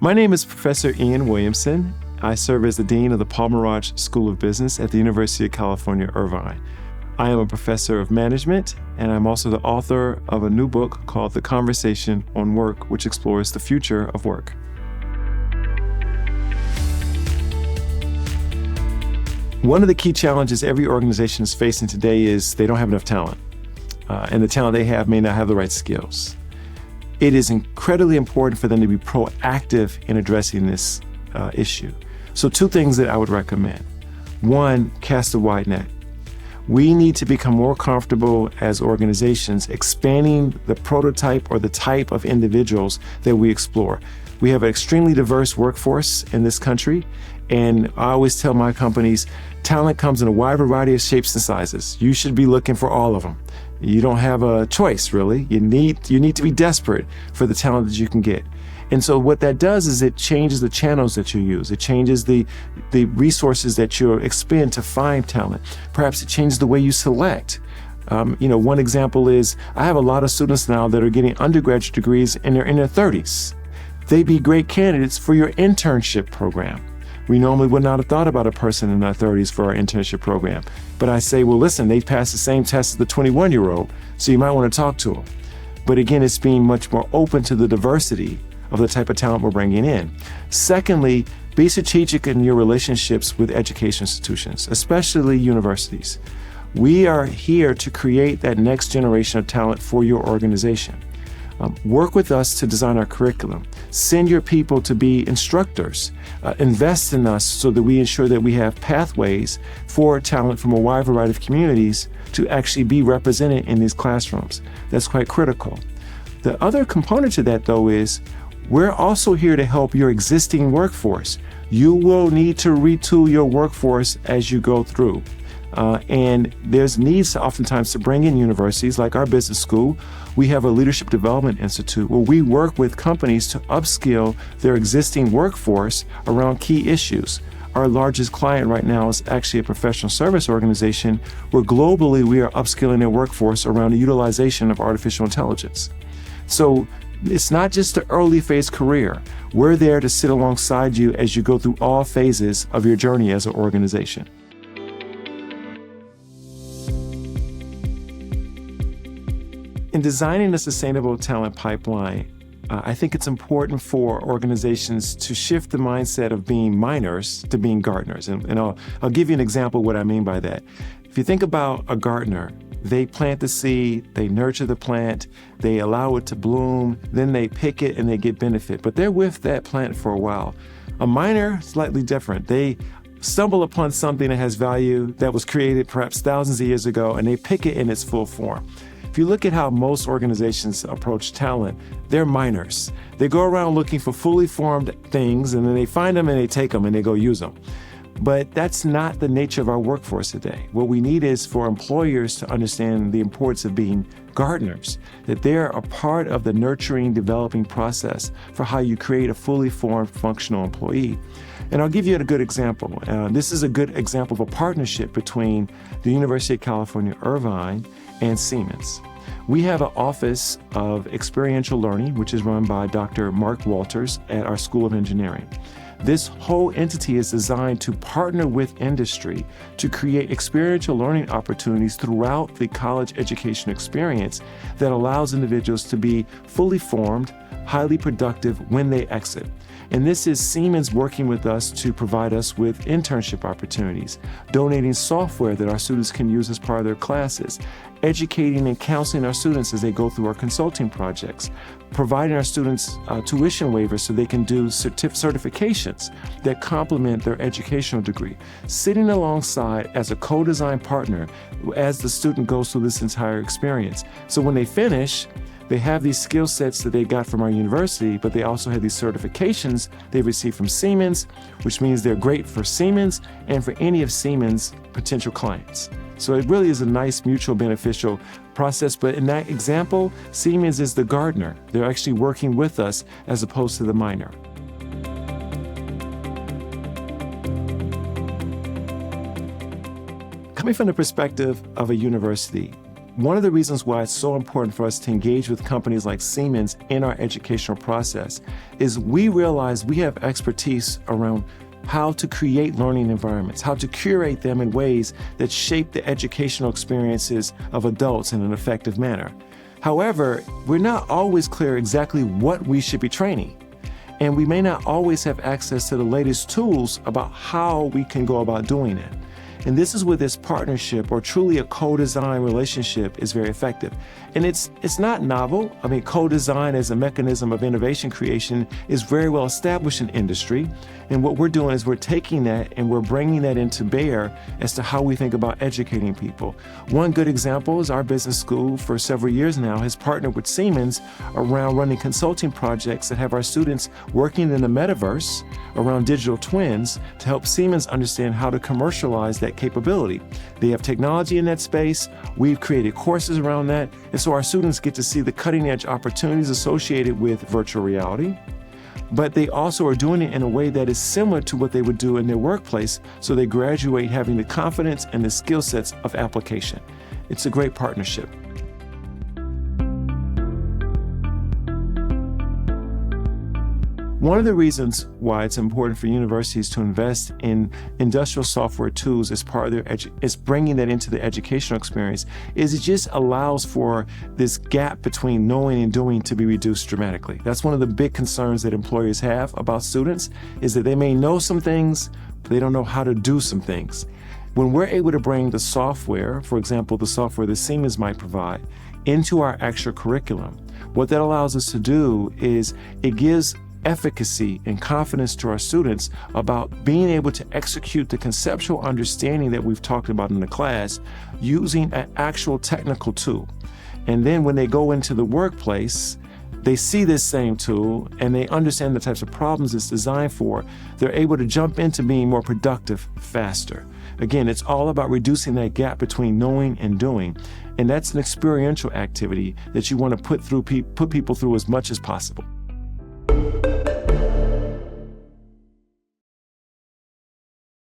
My name is Professor Ian Williamson. I serve as the Dean of the Paul Merage School of Business at the University of California, Irvine. I am a professor of management, and I'm also the author of a new book called The Conversation on Work, which explores the future of work. One of the key challenges every organization is facing today is they don't have enough talent, and the talent they have may not have the right skills. It is incredibly important for them to be proactive in addressing this issue. So 2 things that I would recommend. 1, cast a wide net. We need to become more comfortable as organizations expanding the prototype or the type of individuals that we explore. We have an extremely diverse workforce in this country, and I always tell my companies, talent comes in a wide variety of shapes and sizes. You should be looking for all of them. You don't have a choice, really. You need to be desperate for the talent that you can get. And so what that does is it changes the channels that you use. It changes the resources that you expend to find talent. Perhaps it changes the way you select. One example is I have a lot of students now that are getting undergraduate degrees and they're in their 30s. They'd be great candidates for your internship program. We normally would not have thought about a person in their 30s for our internship program. But I say, well, listen, they passed the same test as the 21-year-old, so you might want to talk to them. But again, it's being much more open to the diversity of the type of talent we're bringing in. Secondly, be strategic in your relationships with education institutions, especially universities. We are here to create that next generation of talent for your organization. Work with us to design our curriculum. Send your people to be instructors. Invest in us so that we ensure that we have pathways for talent from a wide variety of communities to actually be represented in these classrooms. That's quite critical. The other component to that, though, is we're also here to help your existing workforce. You will need to retool your workforce as you go through. And there's needs oftentimes to bring in universities like our business school. We have a leadership development institute where we work with companies to upskill their existing workforce around key issues. Our largest client right now is actually a professional service organization where globally we are upskilling their workforce around the utilization of artificial intelligence. So it's not just an early phase career. We're there to sit alongside you as you go through all phases of your journey as an organization. In designing a sustainable talent pipeline, I think it's important for organizations to shift the mindset of being miners to being gardeners. And I'll give you an example of what I mean by that. If you think about a gardener, they plant the seed, they nurture the plant, they allow it to bloom, then they pick it and they get benefit. But they're with that plant for a while. A miner, slightly different. They stumble upon something that has value that was created perhaps thousands of years ago, and they pick it in its full form. If you look at how most organizations approach talent, they're miners. They go around looking for fully formed things, and then they find them and they take them and they go use them. But that's not the nature of our workforce today. What we need is for employers to understand the importance of being gardeners, that they're a part of the nurturing, developing process for how you create a fully formed, functional employee. And I'll give you a good example. This is a good example of a partnership between the University of California, Irvine, and Siemens. We have an office of experiential learning, which is run by Dr. Mark Walters at our School of Engineering. This whole entity is designed to partner with industry to create experiential learning opportunities throughout the college education experience that allows individuals to be fully formed, highly productive when they exit. And this is Siemens working with us to provide us with internship opportunities, donating software that our students can use as part of their classes, educating and counseling our students as they go through our consulting projects, providing our students tuition waivers so they can do certifications that complement their educational degree, sitting alongside as a co-design partner as the student goes through this entire experience. So when they finish, they have these skill sets that they got from our university, but they also have these certifications they received from Siemens, which means they're great for Siemens and for any of Siemens' potential clients. So it really is a nice mutual beneficial process. But in that example, Siemens is the gardener. They're actually working with us as opposed to the miner. Coming from the perspective of a university, one of the reasons why it's so important for us to engage with companies like Siemens in our educational process is we realize we have expertise around how to create learning environments, how to curate them in ways that shape the educational experiences of adults in an effective manner. However, we're not always clear exactly what we should be training, and we may not always have access to the latest tools about how we can go about doing it. And this is where this partnership, or truly a co-design relationship, is very effective. And it's not novel. I mean, co-design as a mechanism of innovation creation is very well established in industry. And what we're doing is we're taking that and we're bringing that into bear as to how we think about educating people. One good example is our business school for several years now has partnered with Siemens around running consulting projects that have our students working in the metaverse around digital twins to help Siemens understand how to commercialize that capability. They have technology in that space. We've created courses around that. And so our students get to see the cutting edge opportunities associated with virtual reality. But they also are doing it in a way that is similar to what they would do in their workplace, so they graduate having the confidence and the skill sets of application. It's a great partnership. One of the reasons why it's important for universities to invest in industrial software tools as part of their is bringing that into the educational experience is it just allows for this gap between knowing and doing to be reduced dramatically. That's one of the big concerns that employers have about students is that they may know some things, but they don't know how to do some things. When we're able to bring the software, for example, the software that Siemens might provide, into our actual curriculum, what that allows us to do is it gives efficacy and confidence to our students about being able to execute the conceptual understanding that we've talked about in the class using an actual technical tool. And then when they go into the workplace, they see this same tool and they understand the types of problems it's designed for. They're able to jump into being more productive faster. Again, it's all about reducing that gap between knowing and doing. And that's an experiential activity that you want to put people through as much as possible.